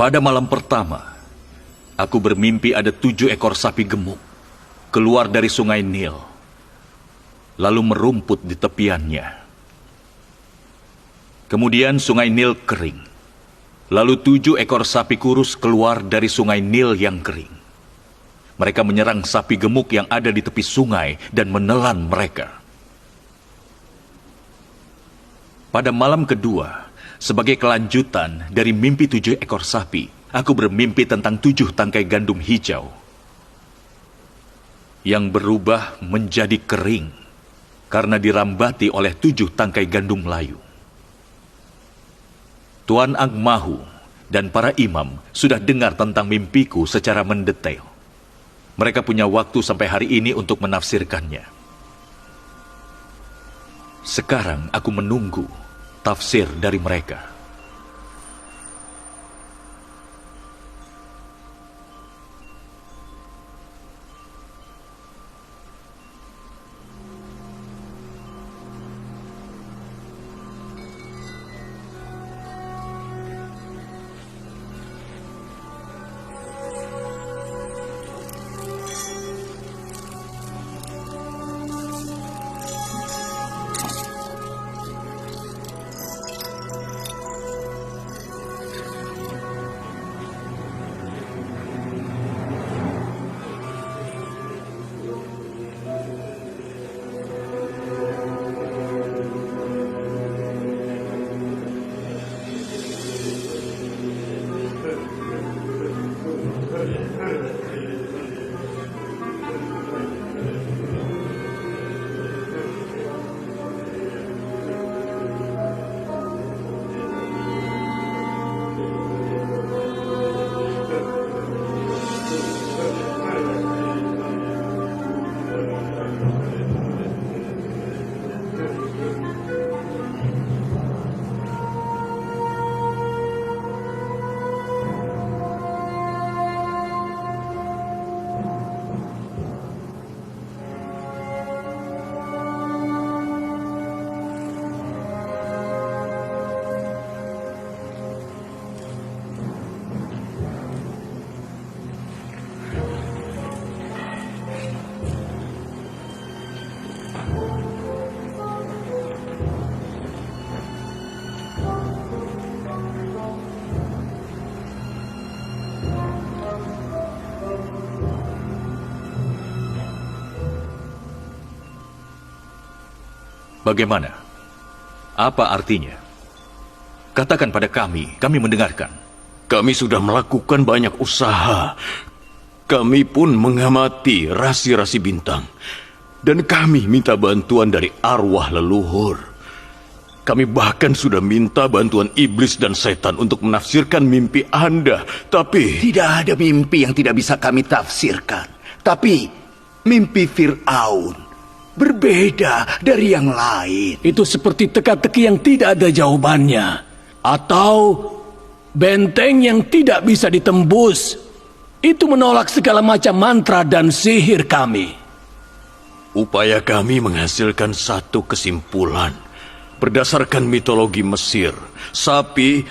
Pada malam pertama, aku bermimpi ada 7 ekor sapi gemuk keluar dari sungai Nil, lalu merumput di tepiannya. Kemudian sungai Nil kering, lalu 7 ekor sapi kurus keluar dari sungai Nil yang kering. Mereka menyerang sapi gemuk yang ada di tepi sungai dan menelan mereka. Pada malam kedua, sebagai kelanjutan dari mimpi 7 ekor sapi, aku bermimpi tentang 7 tangkai gandum hijau yang berubah menjadi kering karena dirambati oleh 7 tangkai gandum layu. Tuan Angmahu dan para imam sudah dengar tentang mimpiku secara mendetail. Mereka punya waktu sampai hari ini untuk menafsirkannya. Sekarang aku menunggu tafsir dari mereka. Bagaimana? Apa artinya? Katakan pada kami mendengarkan. Kami sudah melakukan banyak usaha. Kami pun mengamati rasi-rasi bintang. Dan kami minta bantuan dari arwah leluhur. Kami bahkan sudah minta bantuan iblis dan setan untuk menafsirkan mimpi Anda. Tapi tidak ada mimpi yang tidak bisa kami tafsirkan. Tapi mimpi Fir'aun berbeda dari yang lain. Itu seperti teka-teki yang tidak ada jawabannya. Atau benteng yang tidak bisa ditembus. Itu menolak segala macam mantra dan sihir kami. upaya kami menghasilkan satu kesimpulan. Berdasarkan mitologi Mesir, sapi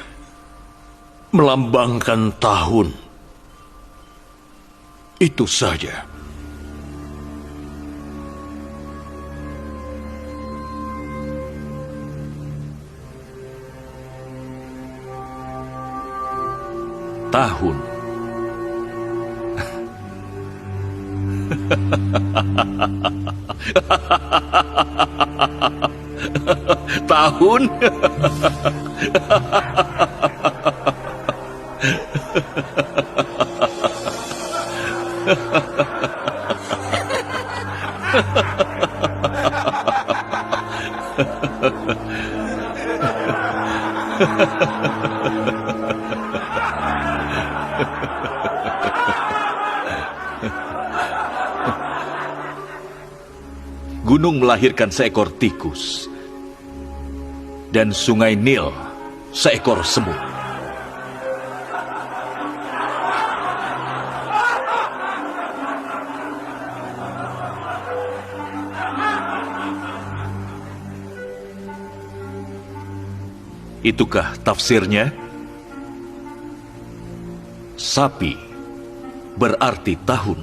melambangkan tahun. Itu saja. Tahun. Tahun. Gunung melahirkan seekor tikus, dan sungai Nil seekor semut. Itukah tafsirnya? Sapi berarti tahun.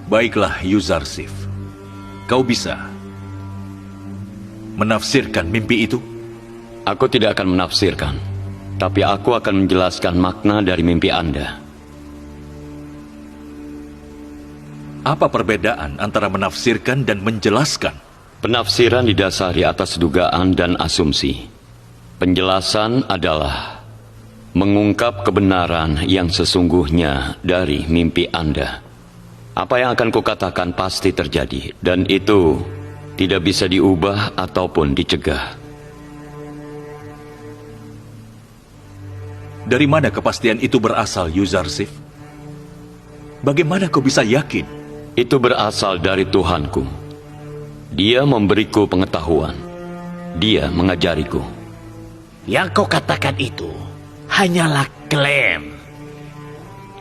Baiklah, Yuzarsif. Kau bisa menafsirkan mimpi itu? Aku tidak akan menafsirkan, tapi aku akan menjelaskan makna dari mimpi Anda. Apa perbedaan antara menafsirkan dan menjelaskan? Penafsiran didasari atas dugaan dan asumsi. Penjelasan adalah mengungkap kebenaran yang sesungguhnya dari mimpi Anda. Apa yang akan kukatakan pasti terjadi, dan itu tidak bisa diubah ataupun dicegah. Dari mana kepastian itu berasal, Yuzarsif? Bagaimana kau bisa yakin? Itu berasal dari Tuhanku. Dia memberiku pengetahuan. Dia mengajariku. Yang kau katakan itu hanyalah klaim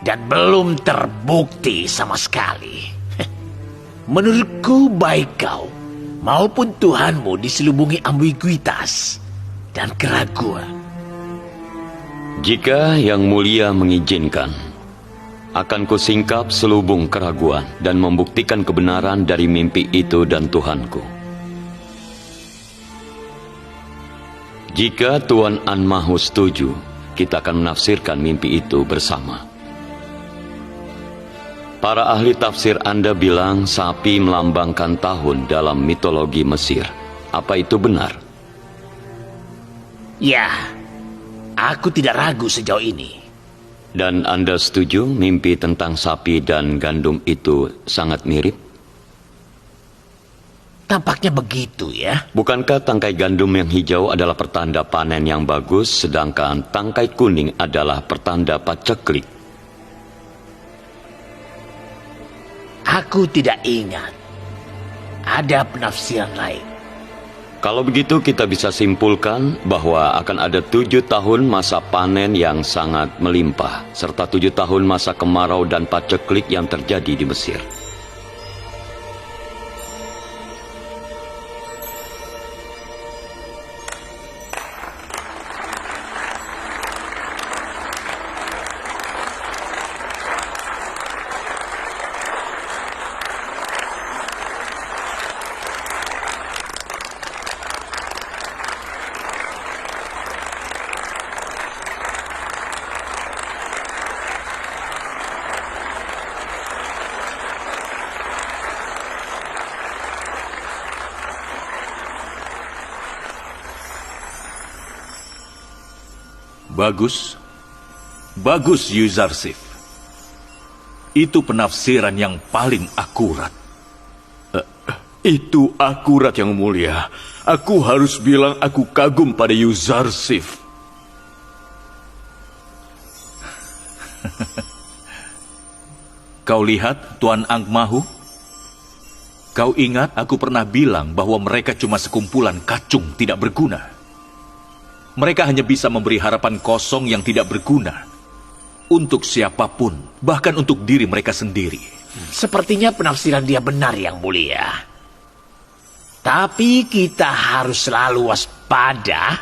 dan belum terbukti sama sekali. Menurutku baik kau maupun Tuhanmu diselubungi ambiguitas dan keraguan. Jika Yang Mulia mengizinkan, akan kusingkap selubung keraguan dan membuktikan kebenaran dari mimpi itu dan Tuhanku. Jika Tuan Anmahu setuju, kita akan menafsirkan mimpi itu bersama. Para ahli tafsir Anda bilang sapi melambangkan tahun dalam mitologi Mesir. Apa itu benar? Ya, aku tidak ragu sejauh ini. Dan Anda setuju mimpi tentang sapi dan gandum itu sangat mirip? Tampaknya begitu ya. Bukankah tangkai gandum yang hijau adalah pertanda panen yang bagus, sedangkan tangkai kuning adalah pertanda paceklik? Aku tidak ingat. Ada penafsiran lain. Kalau begitu kita bisa simpulkan bahwa akan ada 7 tahun masa panen yang sangat melimpah, serta 7 tahun masa kemarau dan paceklik yang terjadi di Mesir. Bagus. Bagus, Yuzarsif. Itu penafsiran yang paling akurat. Itu akurat, Yang Mulia. Aku harus bilang aku kagum pada Yuzarsif. Kau lihat, Tuan Angmahu? Kau ingat aku pernah bilang bahwa mereka cuma sekumpulan kacung tidak berguna. Mereka hanya bisa memberi harapan kosong yang tidak berguna untuk siapapun, bahkan untuk diri mereka sendiri. Sepertinya penafsiran dia benar, Yang Mulia. Tapi kita harus selalu waspada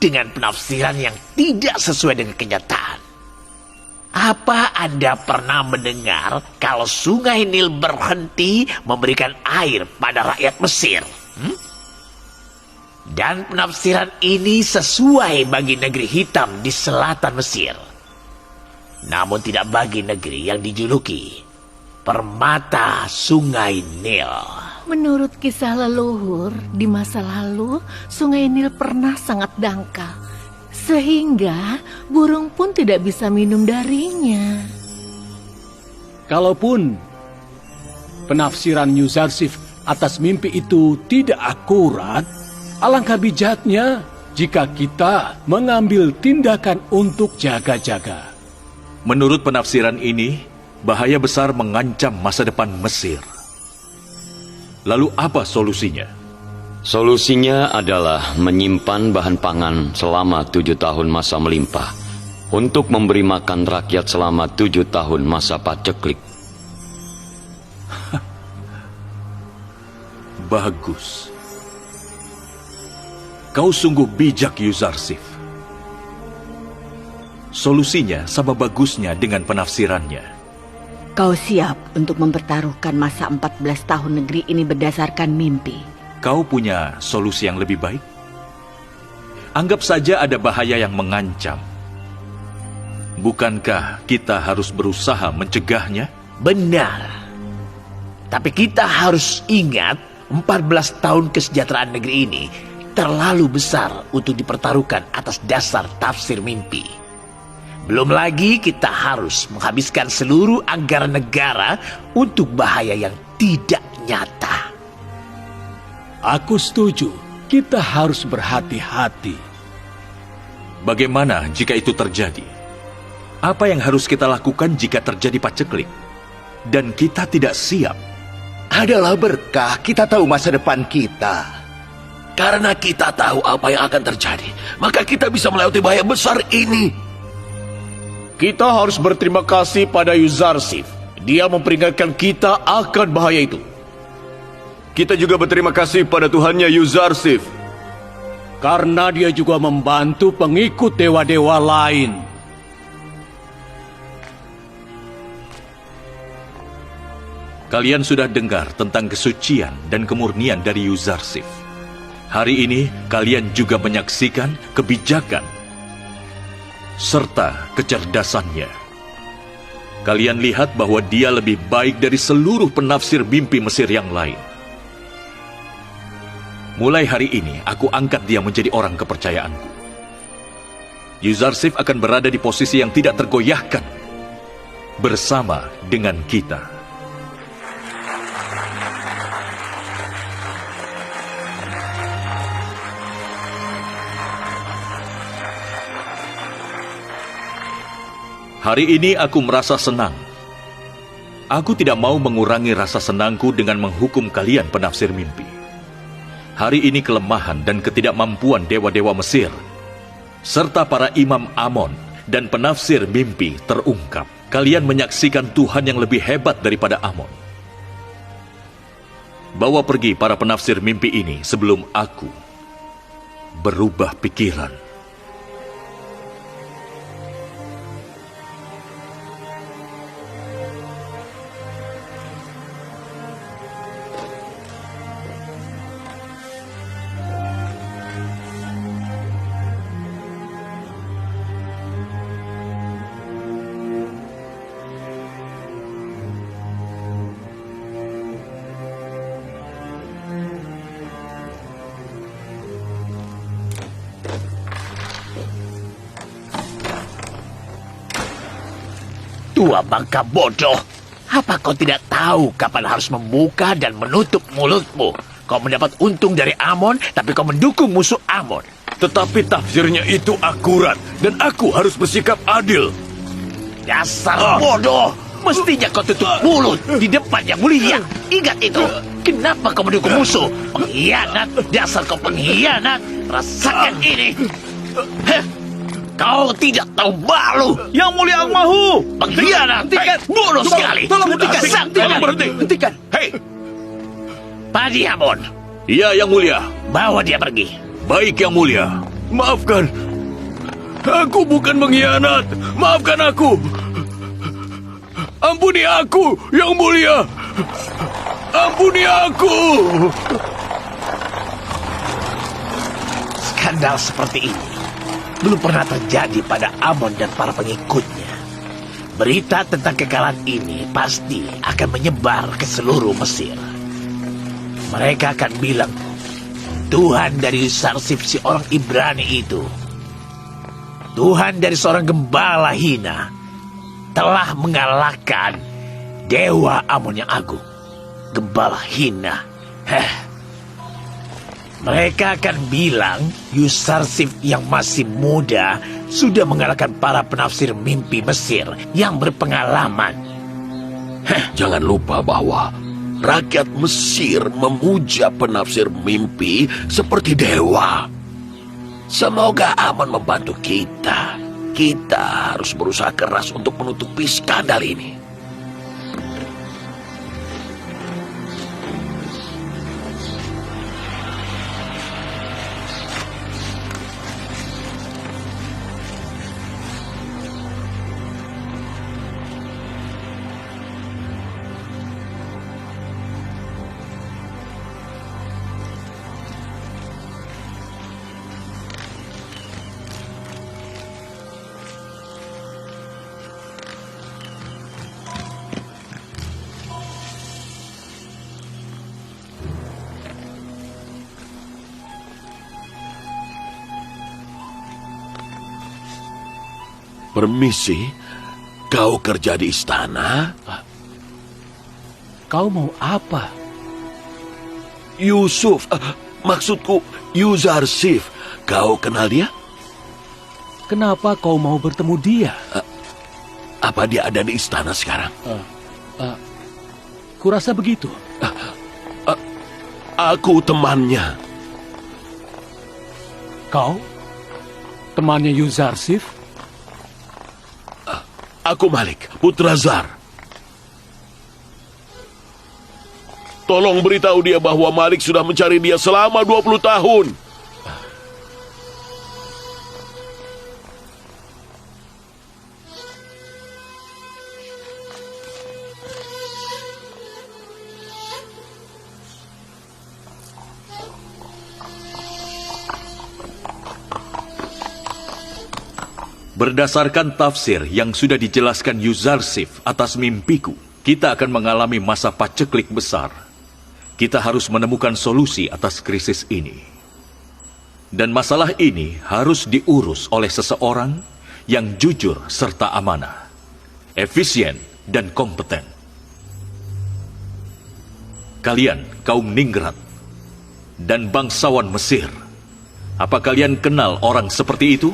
dengan penafsiran yang tidak sesuai dengan kenyataan. Apa Anda pernah mendengar kalau sungai Nil berhenti memberikan air pada rakyat Mesir? Dan penafsiran ini sesuai bagi negeri hitam di selatan Mesir. Namun tidak bagi negeri yang dijuluki Permata Sungai Nil. Menurut kisah leluhur, di masa lalu Sungai Nil pernah sangat dangkal, sehingga burung pun tidak bisa minum darinya. Kalaupun penafsiran Yuzarsif atas mimpi itu tidak akurat, alangkah bijaknya jika kita mengambil tindakan untuk jaga-jaga. Menurut penafsiran ini, bahaya besar mengancam masa depan Mesir. Lalu apa solusinya? Solusinya adalah menyimpan bahan pangan selama 7 tahun masa melimpah, untuk memberi makan rakyat selama 7 tahun masa paceklik. Bagus. Kau sungguh bijak, Yuzarsif. Solusinya sama bagusnya dengan penafsirannya. Kau siap untuk mempertaruhkan masa 14 tahun negeri ini berdasarkan mimpi? Kau punya solusi yang lebih baik? Anggap saja ada bahaya yang mengancam. Bukankah kita harus berusaha mencegahnya? Benar. Tapi kita harus ingat 14 tahun kesejahteraan negeri ini terlalu besar untuk dipertaruhkan atas dasar tafsir mimpi. Belum lagi kita harus menghabiskan seluruh anggaran negara untuk bahaya yang tidak nyata. Aku setuju, kita harus berhati-hati. Bagaimana jika itu terjadi? Apa yang harus kita lakukan jika terjadi paceklik? Dan kita tidak siap? Adalah berkah kita tahu masa depan kita. Karena kita tahu apa yang akan terjadi, maka kita bisa melewati bahaya besar ini. Kita harus berterima kasih pada Yuzarsif. Dia memperingatkan kita akan bahaya itu. Kita juga berterima kasih pada Tuhannya Yuzarsif. Karena dia juga membantu pengikut dewa-dewa lain. Kalian sudah dengar tentang kesucian dan kemurnian dari Yuzarsif. Hari ini kalian juga menyaksikan kebijakan serta kecerdasannya. Kalian lihat bahwa dia lebih baik dari seluruh penafsir mimpi Mesir yang lain. Mulai hari ini, aku angkat dia menjadi orang kepercayaanku. Yuzarsif akan berada di posisi yang tidak tergoyahkan bersama dengan kita. Hari ini aku merasa senang. Aku tidak mau mengurangi rasa senangku dengan menghukum kalian penafsir mimpi. Hari ini kelemahan dan ketidakmampuan dewa-dewa Mesir, serta para imam Amon dan penafsir mimpi terungkap. Kalian menyaksikan Tuhan yang lebih hebat daripada Amon. Bawa pergi para penafsir mimpi ini sebelum aku berubah pikiran. Tua bangka bodoh, apa kau tidak tahu kapan harus membuka dan menutup mulutmu? Kau mendapat untung dari Amon, tapi kau mendukung musuh Amon. Tetapi tafsirnya itu akurat, dan aku harus bersikap adil. Dasar bodoh, mestinya kau tutup mulut di depan yang mulia. Ingat itu. Kenapa kau mendukung musuh? Pengkhianat, dasar kau pengkhianat. Rasakan ini. Heh. Kau tidak tahu malu. Yang Mulia Angmahu! Pengkhianat. Bodoh sekali. Tolong berhenti. Hentikan. Hei, Padi Amon, iya yang mulia. bawa dia pergi. Baik yang mulia. Maafkan. Aku bukan mengkhianat. Maafkan aku. Ampuni aku, Yang Mulia. Ampuni aku. Skandal seperti ini belum pernah terjadi pada Amon dan para pengikutnya. Berita tentang kekalahan ini pasti akan menyebar ke seluruh Mesir. Mereka akan bilang, Tuhan dari Yuzarsif si orang Ibrani itu, Tuhan dari seorang gembala hina, telah mengalahkan Dewa Amon yang agung. Gembala hina. Mereka akan bilang Yuzarsif yang masih muda sudah mengalahkan para penafsir mimpi Mesir yang berpengalaman. Jangan lupa bahwa rakyat Mesir memuja penafsir mimpi seperti dewa. Semoga Amon membantu kita. Kita harus berusaha keras untuk menutupi skandal ini. Permisi, kau kerja di istana? Kau mau apa? Yusuf, maksudku Yuzarsif. Kau kenal dia? Kenapa kau mau bertemu dia? Apa dia ada di istana sekarang? Kurasa begitu. Aku temannya. Kau? Temannya Yuzarsif? Aku Malik, putra Zar. Tolong beritahu dia bahwa Malik sudah mencari dia selama 20 tahun. Berdasarkan tafsir yang sudah dijelaskan Yuzarsif atas mimpiku, kita akan mengalami masa paceklik besar. Kita harus menemukan solusi atas krisis ini. Dan masalah ini harus diurus oleh seseorang yang jujur serta amanah, efisien dan kompeten. Kalian, kaum Ningrat, dan bangsawan Mesir, apa kalian kenal orang seperti itu?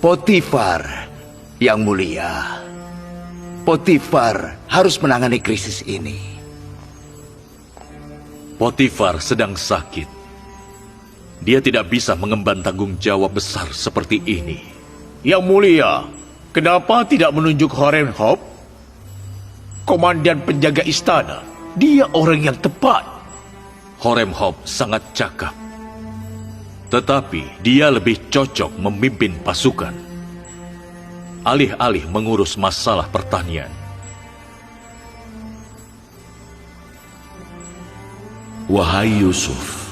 Potifar, yang mulia. Potifar harus menangani krisis ini. Potifar sedang sakit. Dia tidak bisa mengemban tanggung jawab besar seperti ini. Yang mulia, kenapa tidak menunjuk Horemheb, komandan penjaga istana? Dia orang yang tepat. Horemheb sangat cakap. Tetapi dia lebih cocok memimpin pasukan, alih-alih mengurus masalah pertanian. Wahai Yusuf,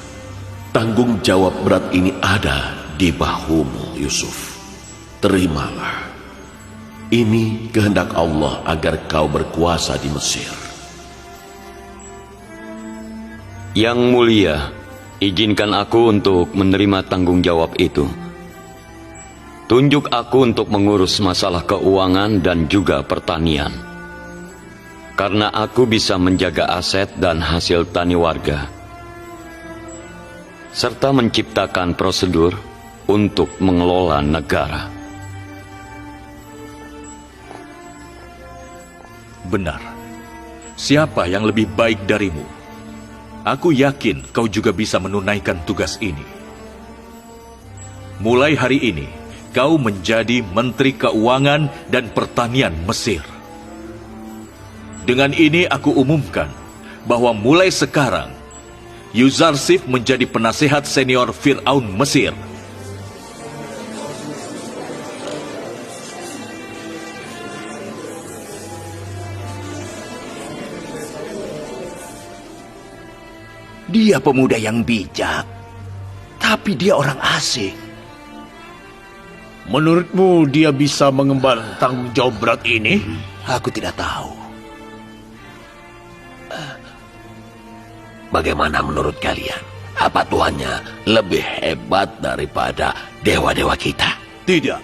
tanggung jawab berat ini ada di bahumu, Yusuf. Terimalah. Ini kehendak Allah agar kau berkuasa di Mesir. Yang mulia, izinkan aku untuk menerima tanggung jawab itu. Tunjuk aku untuk mengurus masalah keuangan dan juga pertanian. Karena aku bisa menjaga aset dan hasil tani warga, serta menciptakan prosedur untuk mengelola negara. Benar. Siapa yang lebih baik darimu? Aku yakin kau juga bisa menunaikan tugas ini. Mulai hari ini, kau menjadi Menteri Keuangan dan Pertanian Mesir. Dengan ini aku umumkan bahwa mulai sekarang, Yuzarsif menjadi penasehat senior Fir'aun Mesir. Dia pemuda yang bijak, tapi dia orang asing. Menurutmu dia bisa mengemban tanggung jawab berat ini? Aku tidak tahu. Bagaimana menurut kalian? Apa tuannya lebih hebat daripada dewa-dewa kita? Tidak.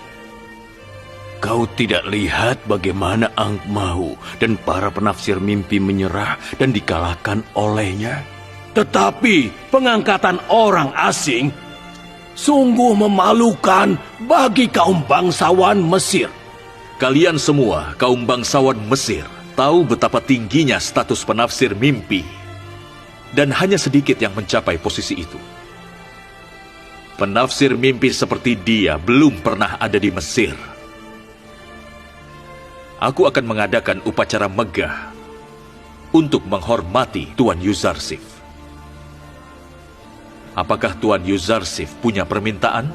Kau tidak lihat bagaimana Angkmahu dan para penafsir mimpi menyerah dan dikalahkan olehnya? Tetapi pengangkatan orang asing sungguh memalukan bagi kaum bangsawan Mesir. Kalian semua, kaum bangsawan Mesir, tahu betapa tingginya status penafsir mimpi. Dan hanya sedikit yang mencapai posisi itu. Penafsir mimpi seperti dia belum pernah ada di Mesir. Aku akan mengadakan upacara megah untuk menghormati Tuan Yuzarsif. Apakah Tuan Yuzarsif punya permintaan?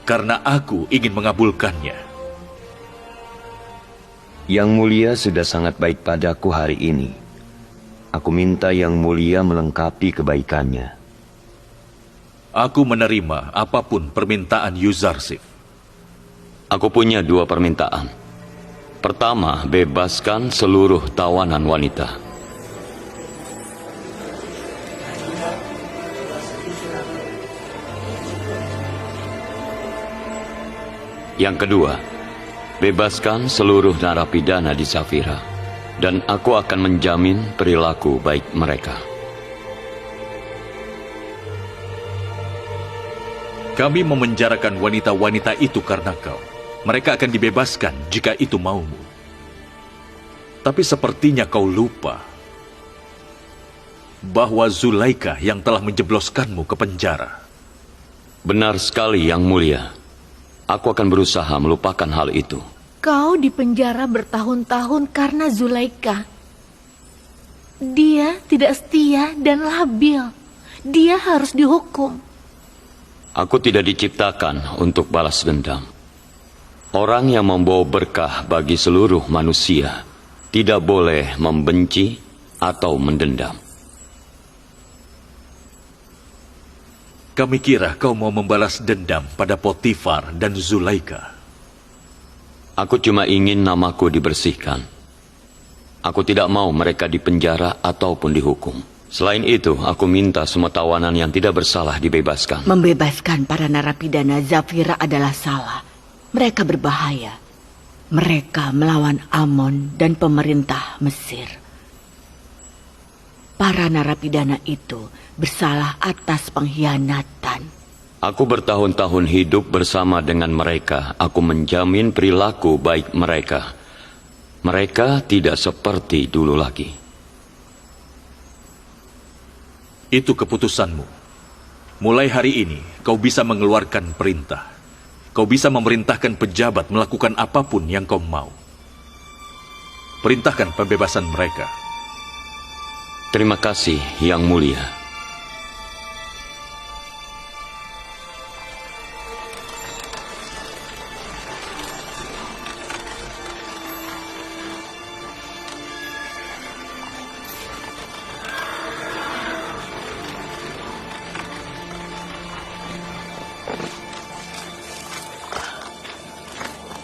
Karena aku ingin mengabulkannya. Yang mulia sudah sangat baik padaku hari ini. Aku minta Yang mulia melengkapi kebaikannya. Aku menerima apapun permintaan Yuzarsif. Aku punya 2 permintaan. Pertama, bebaskan seluruh tawanan wanita. Yang kedua, bebaskan seluruh narapidana di Zafira, dan aku akan menjamin perilaku baik mereka. Kami memenjarakan wanita-wanita itu karena kau. Mereka akan dibebaskan jika itu maumu. Tapi sepertinya kau lupa bahwa Zulaika yang telah menjebloskanmu ke penjara. Benar sekali, Yang Mulia. Aku akan berusaha melupakan hal itu. Kau dipenjara bertahun-tahun karena Zulaika. Dia tidak setia dan labil. Dia harus dihukum. Aku tidak diciptakan untuk balas dendam. Orang yang membawa berkah bagi seluruh manusia tidak boleh membenci atau mendendam. Kami kira kau mau membalas dendam pada Potifar dan Zulaika. Aku cuma ingin namaku dibersihkan. Aku tidak mau mereka dipenjara ataupun dihukum. Selain itu, aku minta semua tawanan yang tidak bersalah dibebaskan. Membebaskan para narapidana Zafira adalah salah. Mereka berbahaya. Mereka melawan Amon dan pemerintah Mesir. Para narapidana itu bersalah atas pengkhianatan. Aku bertahun-tahun hidup bersama dengan mereka. Aku menjamin perilaku baik mereka. Mereka tidak seperti dulu lagi. Itu keputusanmu. Mulai hari ini, kau bisa mengeluarkan perintah. Kau bisa memerintahkan pejabat melakukan apapun yang kau mau. Perintahkan pembebasan mereka. Terima kasih, Yang Mulia.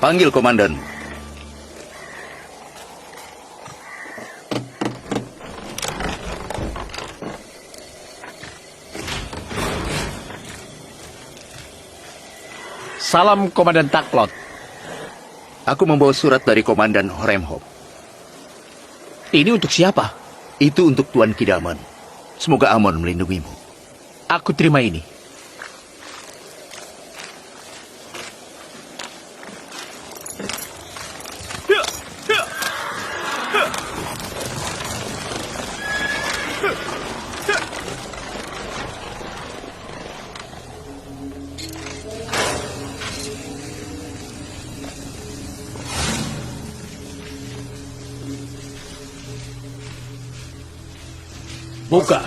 Panggil komandan. Salam Komandan Taklot. Aku membawa surat dari Komandan Horemhop. Ini untuk siapa? Itu untuk Tuan Kidaman. Semoga Amon melindungimu. Aku terima ini. Buka.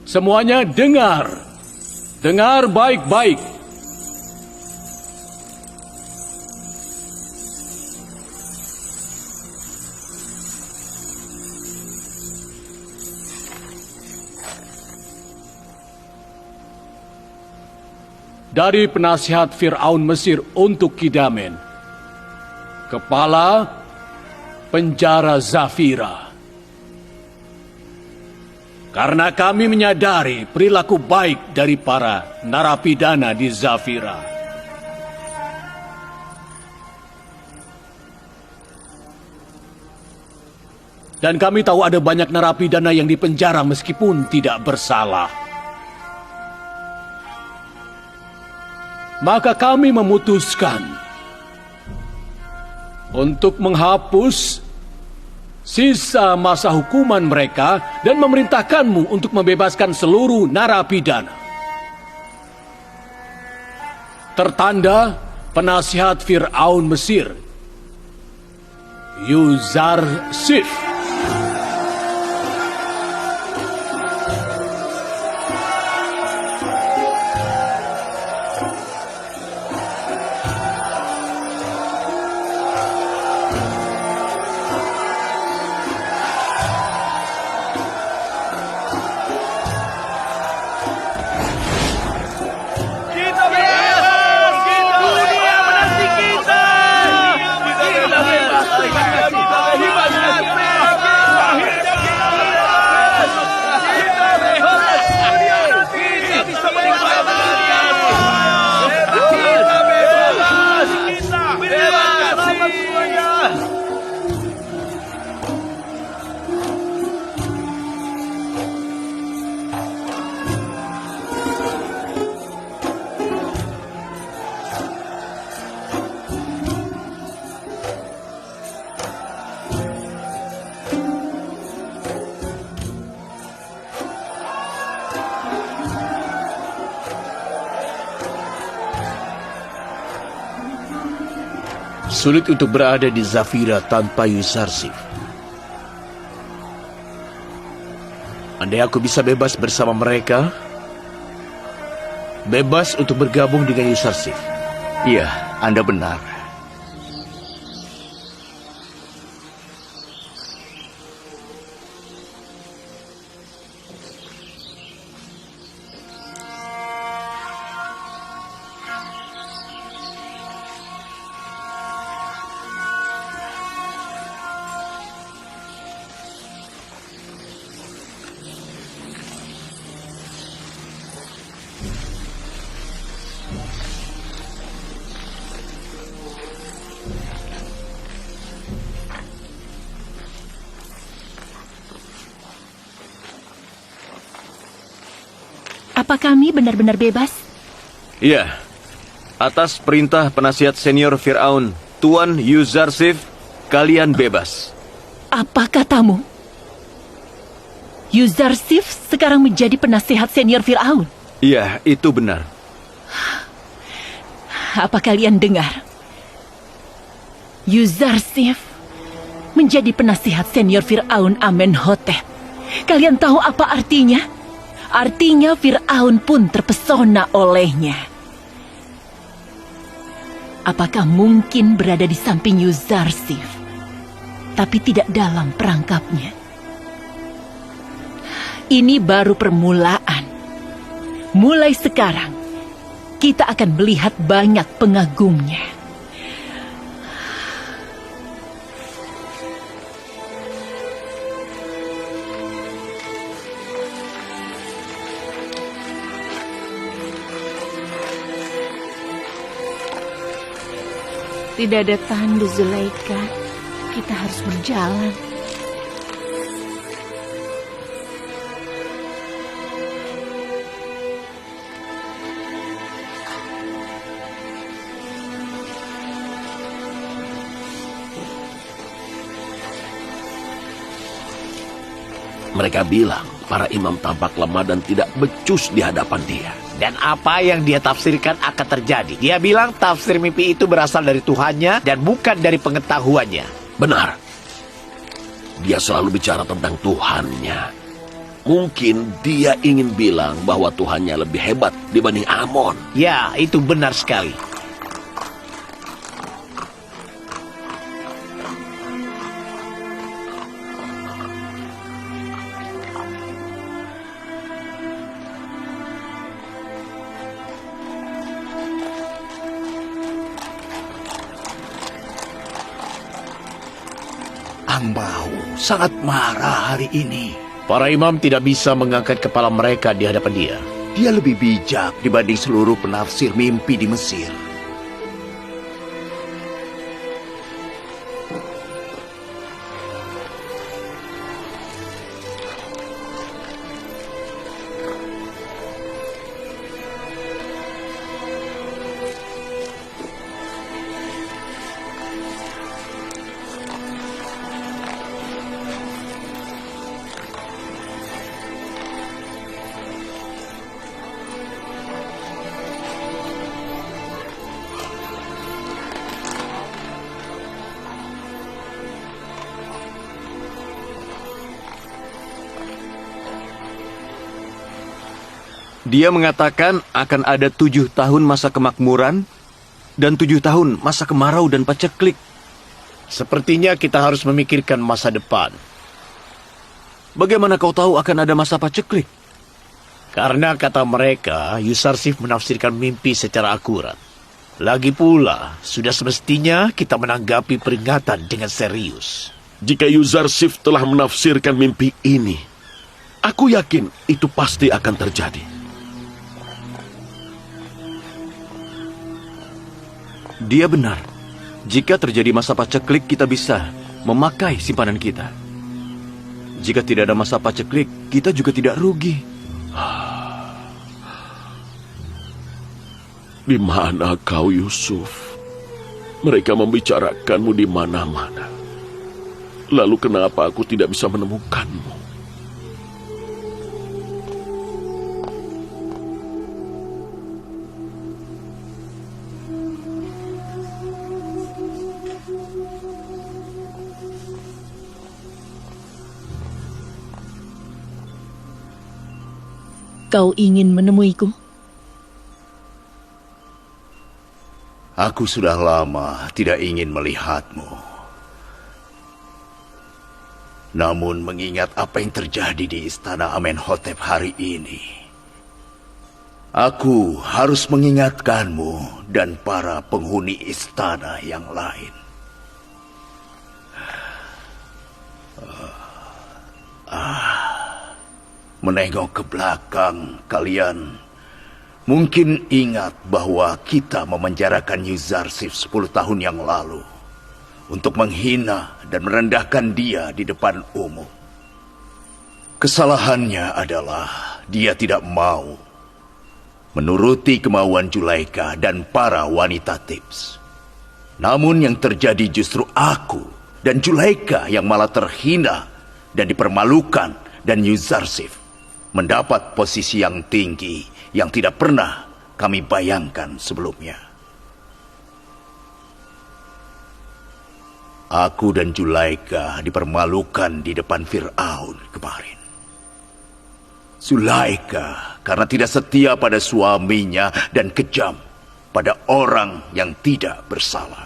Semuanya dengar. Dengar baik-baik. Dari penasihat Fir'aun Mesir untuk Kidamen, Kepala Penjara Zafira. Karena kami menyadari perilaku baik dari para narapidana di Zafira. Dan kami tahu ada banyak narapidana yang dipenjara meskipun tidak bersalah. Maka kami memutuskan untuk menghapus sisa masa hukuman mereka dan memerintahkanmu untuk membebaskan seluruh narapidana. Tertanda penasihat Fir'aun Mesir, Yuzarsif. Sulit untuk berada di Zafira tanpa Yuzarsif. Andai aku bisa bebas bersama mereka, bebas untuk bergabung dengan Yuzarsif. Iya, Anda benar. Apa kami benar-benar bebas? Iya. Atas perintah penasihat senior Fir'aun, Tuan Yuzarsif, kalian bebas. Apa katamu? Yuzarsif sekarang menjadi penasihat senior Fir'aun. Iya, itu benar. Apa kalian dengar? Yuzarsif menjadi penasihat senior Fir'aun Amenhotep. Kalian tahu apa artinya? Artinya Fir'aun pun terpesona olehnya. Apakah mungkin berada di samping Yuzarsif, tapi tidak dalam perangkapnya? Ini baru permulaan. Mulai sekarang, kita akan melihat banyak pengagumnya. Tidak ada tanda, Zulaika. Kita harus berjalan. Mereka bilang para imam tampak lemah dan tidak becus di hadapan dia. Dan apa yang dia tafsirkan akan terjadi. Dia bilang tafsir mimpi itu berasal dari Tuhannya dan bukan dari pengetahuannya. Benar. Dia selalu bicara tentang Tuhannya. Mungkin dia ingin bilang bahwa Tuhannya lebih hebat dibanding Amon. Ya, itu benar sekali. Ambau sangat marah hari ini. Para imam tidak bisa mengangkat kepala mereka di hadapan dia. Dia lebih bijak dibanding seluruh penafsir mimpi di Mesir. Dia mengatakan akan ada 7 tahun masa kemakmuran dan 7 tahun masa kemarau dan paceklik. Sepertinya kita harus memikirkan masa depan. Bagaimana kau tahu akan ada masa paceklik? Karena kata mereka, Yuzarsif menafsirkan mimpi secara akurat. Lagi pula, sudah semestinya kita menanggapi peringatan dengan serius. Jika Yuzarsif telah menafsirkan mimpi ini, aku yakin itu pasti akan terjadi. Dia benar. Jika terjadi masa paceklik, kita bisa memakai simpanan kita. Jika tidak ada masa paceklik, kita juga tidak rugi. Di mana kau, Yusuf? Mereka membicarakanmu di mana-mana. Lalu kenapa aku tidak bisa menemukanmu? Kau ingin menemuiku? Aku sudah lama tidak ingin melihatmu. Namun mengingat apa yang terjadi di istana Amenhotep hari ini, aku harus mengingatkanmu dan para penghuni istana yang lain. Menengok ke belakang, kalian mungkin ingat bahwa kita memenjarakan Yuzarsif 10 tahun yang lalu untuk menghina dan merendahkan dia di depan umum. Kesalahannya adalah dia tidak mau menuruti kemauan Julaika dan para wanita Thebes. Namun yang terjadi justru aku dan Julaika yang malah terhina dan dipermalukan, dan Yuzarsif mendapat posisi yang tinggi yang tidak pernah kami bayangkan sebelumnya. Aku dan Julaika dipermalukan di depan Fir'aun kemarin. Zulaika karena tidak setia pada suaminya dan kejam pada orang yang tidak bersalah.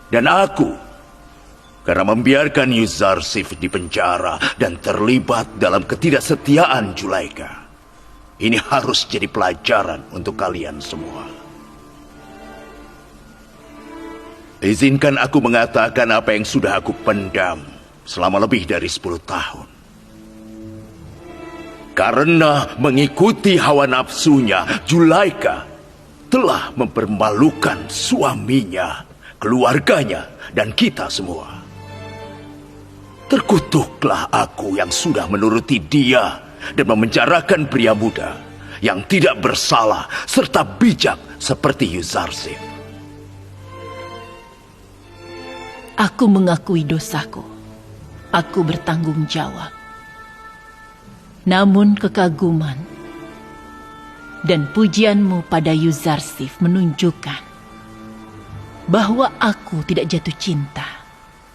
Dan aku karena membiarkan Yuzarsif di penjara dan terlibat dalam ketidaksetiaan Julaika. Ini harus jadi pelajaran untuk kalian semua. Izinkan aku mengatakan apa yang sudah aku pendam selama lebih dari 10 tahun. Karena mengikuti hawa nafsunya, Julaika telah mempermalukan suaminya, keluarganya, dan kita semua. Terkutuklah aku yang sudah menuruti dia dan memenjarakan pria muda yang tidak bersalah serta bijak seperti Yuzarsif. Aku mengakui dosaku. Aku bertanggung jawab. Namun kekaguman dan pujianmu pada Yuzarsif menunjukkan bahwa aku tidak jatuh cinta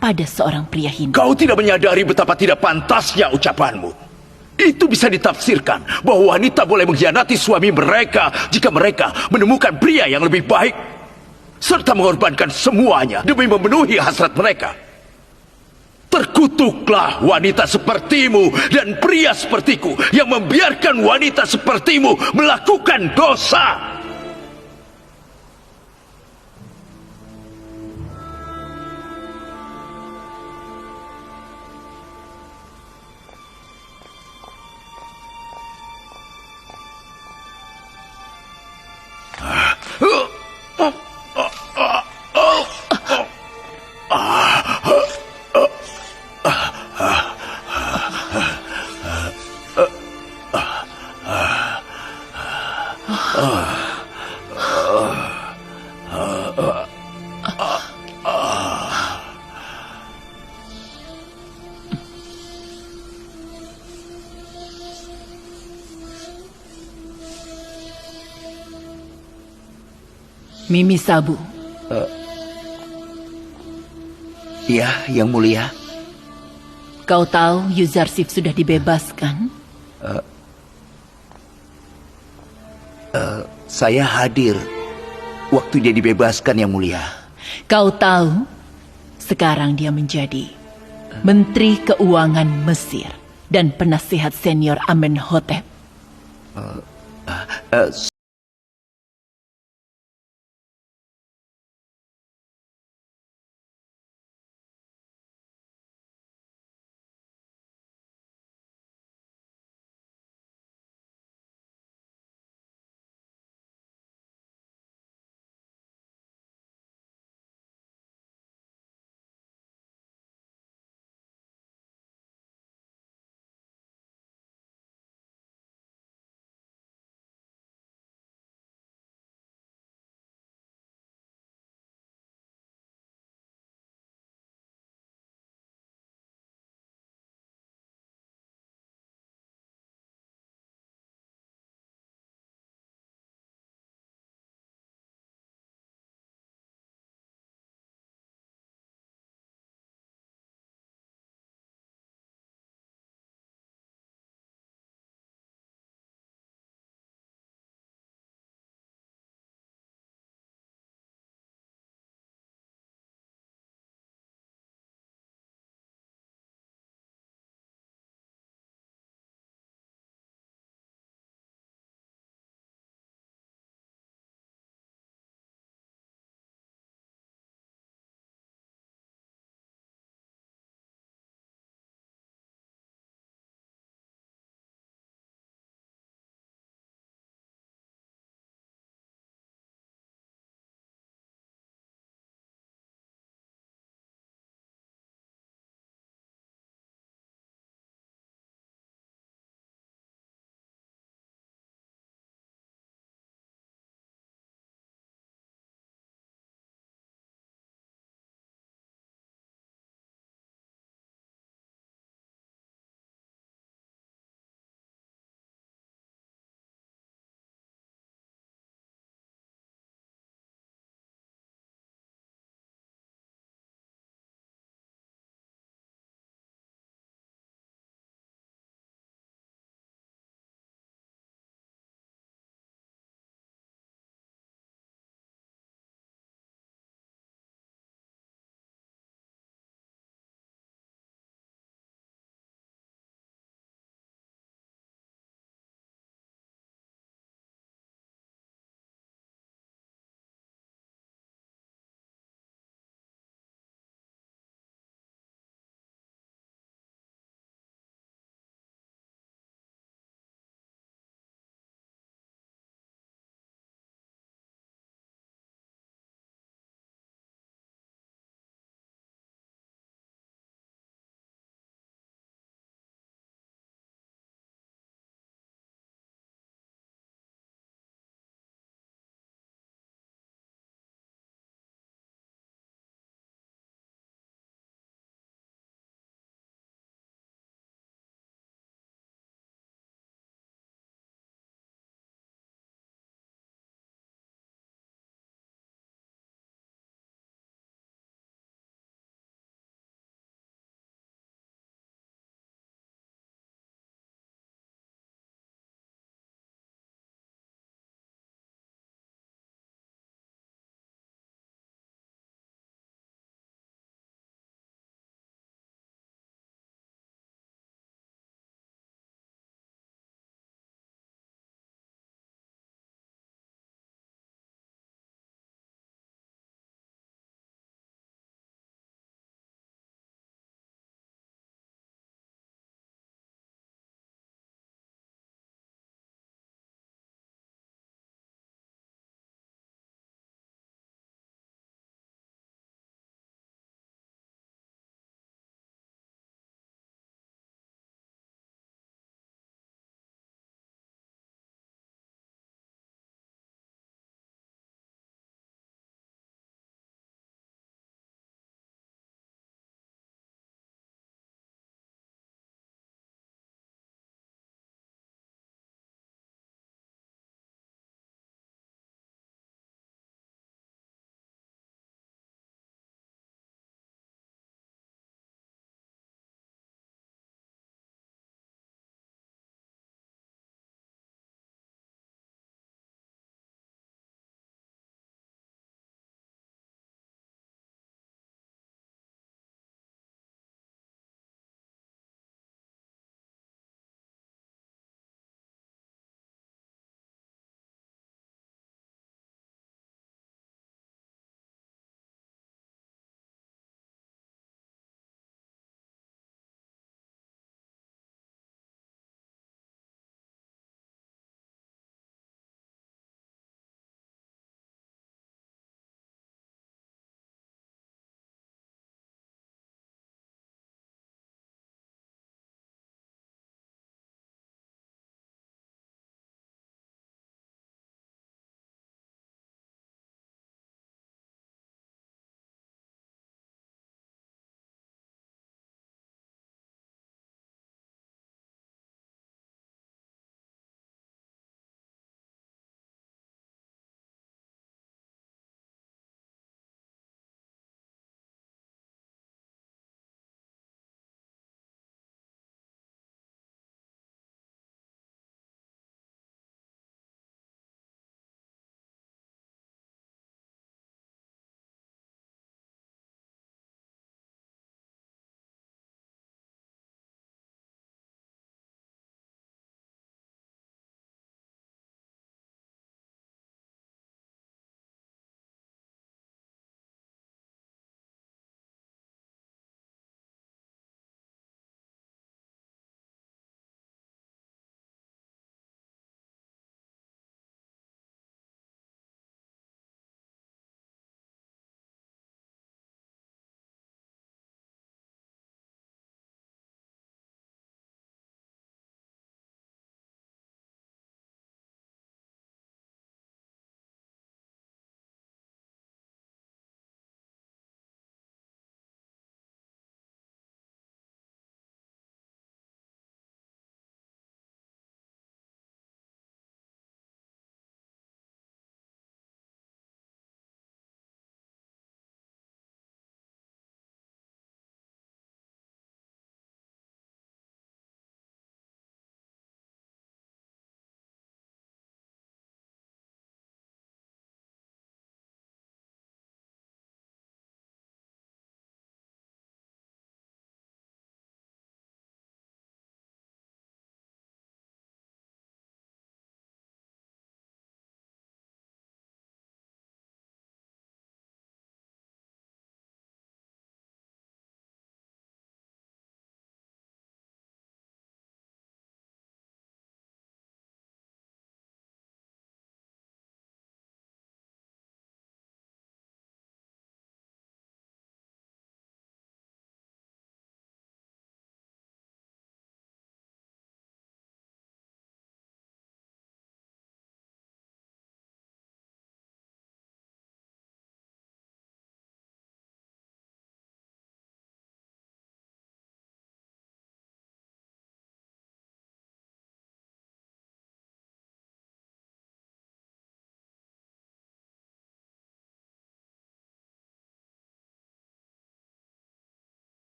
pada seorang pria Hindu. Kau tidak menyadari betapa tidak pantasnya ucapanmu. Itu bisa ditafsirkan bahwa wanita boleh mengkhianati suami mereka jika mereka menemukan pria yang lebih baik, serta mengorbankan semuanya demi memenuhi hasrat mereka. Terkutuklah wanita sepertimu dan pria sepertiku yang membiarkan wanita sepertimu melakukan dosa. Mimi Sabu. Ya, Yang Mulia. Kau tahu Yuzarsif sudah dibebaskan? Saya hadir waktu dia dibebaskan, Yang Mulia. Kau tahu sekarang dia menjadi Menteri Keuangan Mesir dan penasihat senior Amenhotep.